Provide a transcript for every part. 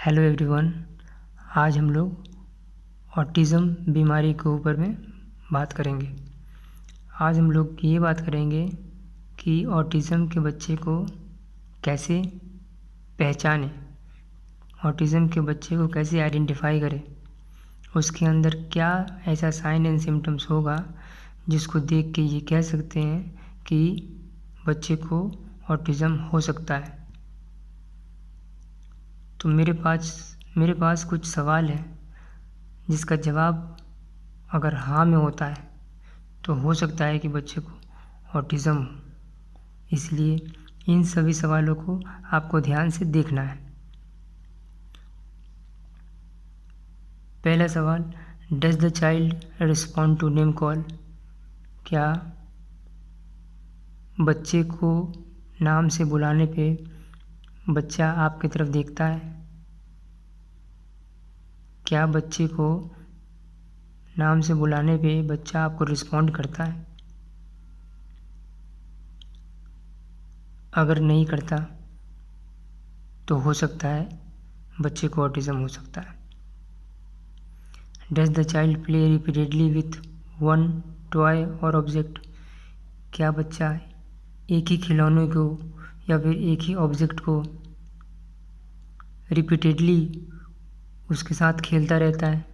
Hello everyone. आज हम लोग ऑटिज़म बीमारी के ऊपर में बात करेंगे। आज हम लोग ये बात करेंगे कि ऑटिज़म के बच्चे को कैसे पहचानें, ऑटिज़म के बच्चे को कैसे आइडेंटिफाई करें, उसके अंदर क्या ऐसा साइन एंड सिम्टम्स होगा जिसको देख के ये कह सकते हैं कि बच्चे को ऑटिज़म हो सकता है। तो मेरे पास कुछ सवाल हैं जिसका जवाब अगर हाँ में होता है तो हो सकता है कि बच्चे को ऑटिज़म हो। इसलिए इन सभी सवालों को आपको ध्यान से देखना है। पहला सवाल, does the child respond to name call? क्या बच्चे को नाम से बुलाने पे बच्चा आपकी तरफ देखता है? क्या बच्चे को नाम से बुलाने पे बच्चा आपको रिस्पॉन्ड करता है? अगर नहीं करता तो हो सकता है बच्चे को ऑटिज़म हो सकता है। Does the child play repeatedly with one toy और ऑब्जेक्ट? क्या बच्चा एक ही खिलौने को या फिर एक ही ऑब्जेक्ट को रिपीटेडली उसके साथ खेलता रहता है?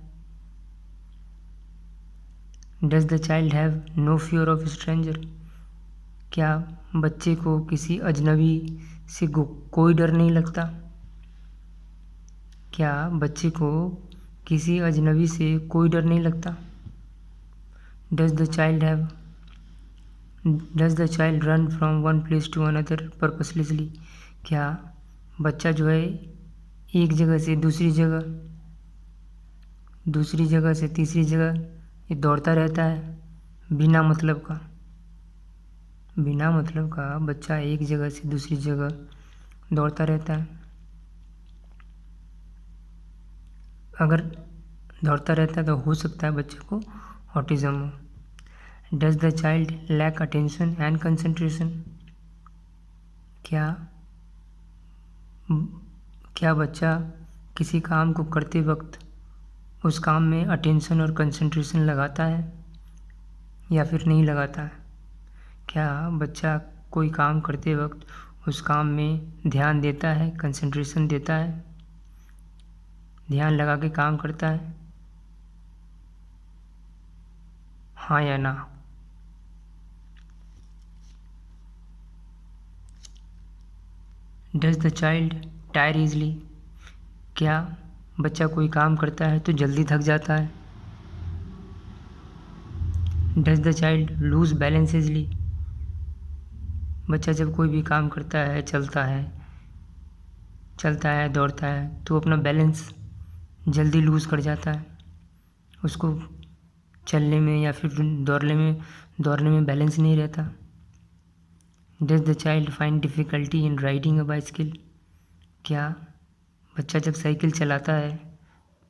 Does the child have no fear of stranger? क्या बच्चे को किसी अजनबी से कोई डर नहीं लगता? क्या बच्चे को किसी अजनबी से कोई डर नहीं लगता? Does the child run from one place to another purposelessly? क्या बच्चा जो है एक जगह से दूसरी जगह से तीसरी जगह ये दौड़ता रहता है बिना मतलब का बच्चा एक जगह से दूसरी जगह दौड़ता रहता है? अगर दौड़ता रहता है तो हो सकता है बच्चे को ऑटिज़म हो। Does the child lack attention and concentration? क्या बच्चा किसी काम को करते वक्त उस काम में अटेंशन और कंसंट्रेशन लगाता है या फिर नहीं लगाता है? क्या बच्चा कोई काम करते वक्त उस काम में ध्यान देता है, कंसंट्रेशन देता है, ध्यान लगा के काम करता है? हाँ या ना? Does the child tyre easily? क्या बच्चा कोई काम करता है तो जल्दी थक जाता है? Does the child lose balance easily? बच्चा जब कोई भी काम करता है, चलता है, दौड़ता है तो अपना बैलेंस जल्दी लूज़ कर जाता है, उसको चलने में या फिर दौड़ने में बैलेंस नहीं रहता? Does the child find difficulty in riding a bicycle? क्या बच्चा जब साइकिल चलाता है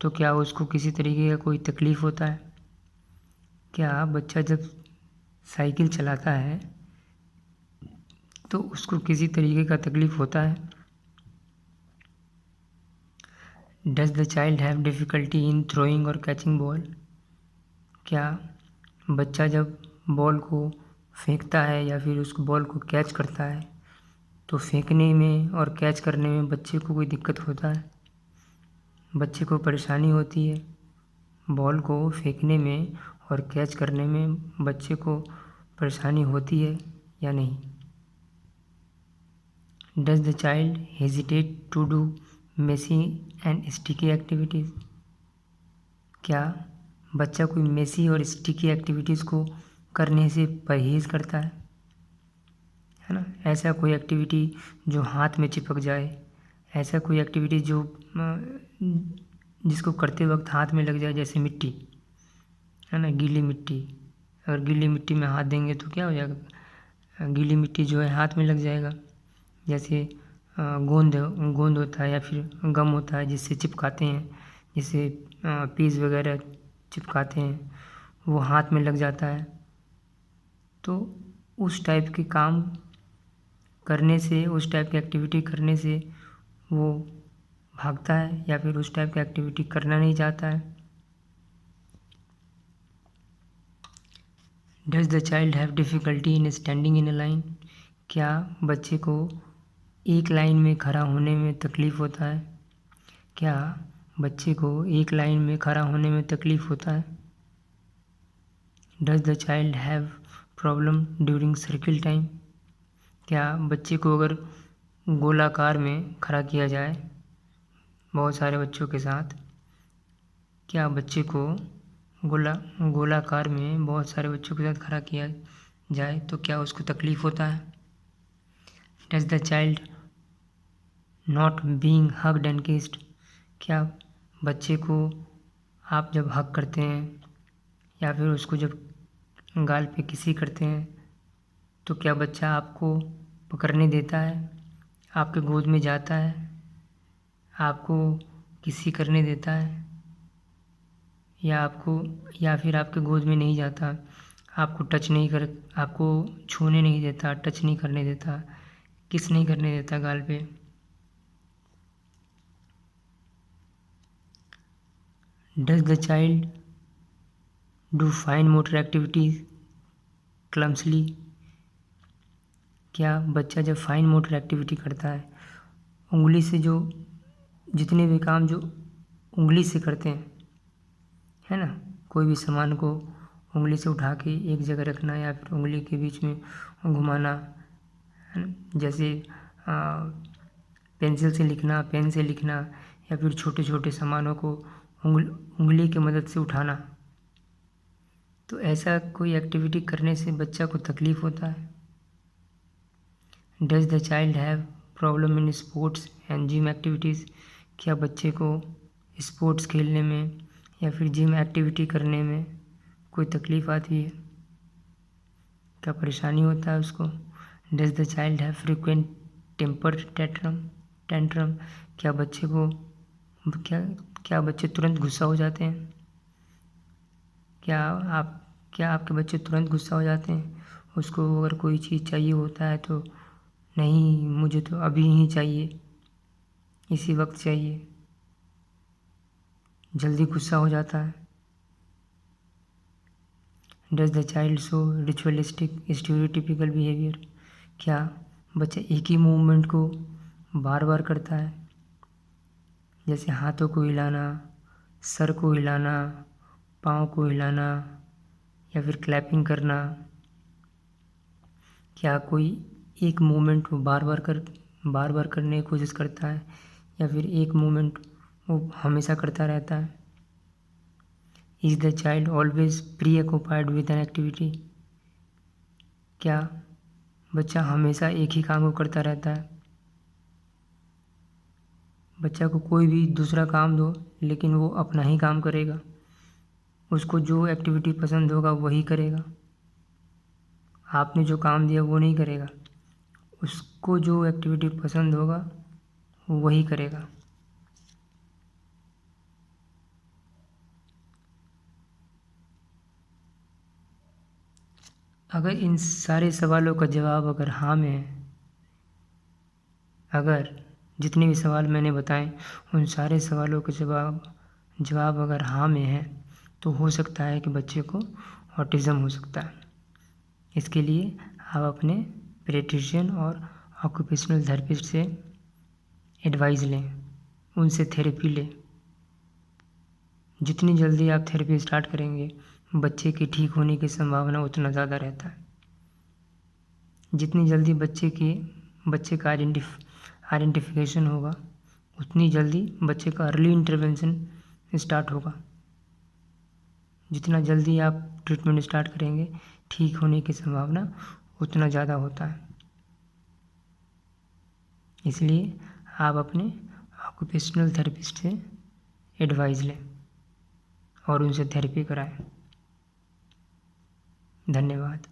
तो क्या उसको किसी तरीके का कोई तकलीफ़ होता है? क्या बच्चा जब साइकिल चलाता है तो उसको किसी तरीके का तकलीफ़ होता है? Does the child have difficulty in throwing और कैचिंग बॉल? क्या बच्चा जब बॉल को फेंकता है या फिर उस बॉल को कैच करता है तो फेंकने में और कैच करने में बच्चे को कोई दिक्कत होता है? बच्चे को परेशानी होती है बॉल को फेंकने में और कैच करने में बच्चे को परेशानी होती है या नहीं? Does the child hesitate to do messy and sticky activities? क्या बच्चा कोई मेसी और स्टिकी एक्टिविटीज़ को करने से परहेज़ करता है ना? ऐसा कोई एक्टिविटी जो हाथ में चिपक जाए, ऐसा कोई एक्टिविटी जो जिसको करते वक्त हाथ में लग जाए, जैसे मिट्टी है ना, गीली मिट्टी। अगर गीली मिट्टी में हाथ देंगे तो क्या हो जाएगा, गीली मिट्टी जो है हाथ में लग जाएगा। जैसे गोंद होता है या फिर गम होता है जिससे चिपकाते हैं, जिससे पीस वगैरह चिपकाते हैं, वो हाथ में लग जाता है। तो उस टाइप के काम करने से, उस टाइप की एक्टिविटी करने से वो भागता है या फिर उस टाइप की एक्टिविटी करना नहीं चाहता है। Does the child have difficulty in standing in a line? क्या बच्चे को एक लाइन में खड़ा होने में तकलीफ़ होता है? क्या बच्चे को एक लाइन में खड़ा होने में तकलीफ़ होता है? Does the child have problem during circle time? क्या बच्चे को अगर गोलाकार में खड़ा किया जाए बहुत सारे बच्चों के साथ, क्या बच्चे को गोलाकार में बहुत सारे बच्चों के साथ खड़ा किया जाए तो क्या उसको तकलीफ़ होता है? Does the child not being hugged and kissed? क्या बच्चे को आप जब हग करते हैं या फिर उसको जब गाल पे किसी करते हैं तो क्या बच्चा आपको पकड़ने देता है, आपके गोद में जाता है, आपको किसी करने देता है, या फिर आपके गोद में नहीं जाता, आपको छूने नहीं देता, टच नहीं करने देता, किस नहीं करने देता गाल पे? Does the child do fine motor activities clumsily? क्या बच्चा जब फाइन मोटर एक्टिविटी करता है, उंगली से जो जितने भी काम जो उंगली से करते हैं, है ना, कोई भी सामान को उंगली से उठा के एक जगह रखना या फिर उंगली के बीच में घुमाना, है ना, जैसे पेंसिल से लिखना, पेन से लिखना, या फिर छोटे छोटे सामानों को उंगली की मदद से उठाना, तो ऐसा कोई एक्टिविटी करने से बच्चा को तकलीफ़ होता है? Does the child have problem in sports and gym activities? क्या बच्चे को स्पोर्ट्स खेलने में या फिर जिम एक्टिविटी करने में कोई तकलीफ़ आती है, क्या परेशानी होता है उसको? Does the child have frequent temper tantrum? क्या बच्चे तुरंत गुस्सा हो जाते हैं? क्या आपके बच्चे तुरंत गुस्सा हो जाते हैं? उसको अगर कोई चीज़ चाहिए होता है तो नहीं, मुझे तो अभी ही चाहिए, इसी वक्त चाहिए, जल्दी गुस्सा हो जाता है? Does the child show ritualistic stereotypical behaviour? क्या बच्चा एक ही मूवमेंट को बार बार करता है, जैसे हाथों को हिलाना, सर को हिलाना, पाँव को हिलाना या फिर क्लैपिंग करना? क्या कोई एक मूवमेंट को बार बार करने की कोशिश करता है या फिर एक मूवमेंट वो हमेशा करता रहता है? Is the child always preoccupied with an activity? क्या बच्चा हमेशा एक ही काम को करता रहता है? बच्चा को कोई भी दूसरा काम दो लेकिन वो अपना ही काम करेगा, उसको जो एक्टिविटी पसंद होगा वही करेगा, आपने जो काम दिया वो नहीं करेगा, उसको जो एक्टिविटी पसंद होगा वही करेगा। अगर इन सारे सवालों का जवाब अगर हाँ में है, अगर जितने भी सवाल मैंने बताए उन सारे सवालों का जवाब अगर हाँ में है तो हो सकता है कि बच्चे को ऑटिज़म हो सकता है। इसके लिए आप अपने पेडियाट्रिशियन और ऑक्यूपेशनल थेरेपिस्ट से एडवाइस लें, उनसे थेरेपी लें। जितनी जल्दी आप थेरेपी स्टार्ट करेंगे बच्चे के ठीक होने की संभावना उतना ज़्यादा रहता है। जितनी जल्दी बच्चे का आइडेंटिफिकेशन होगा उतनी जल्दी बच्चे का अर्ली इंटरवेंशन स्टार्ट होगा। जितना जल्दी आप ट्रीटमेंट स्टार्ट करेंगे ठीक होने की संभावना उतना ज़्यादा होता है। इसलिए आप अपने ऑक्यूपेशनल थेरेपिस्ट से एडवाइस लें और उनसे थेरेपी कराएं। धन्यवाद।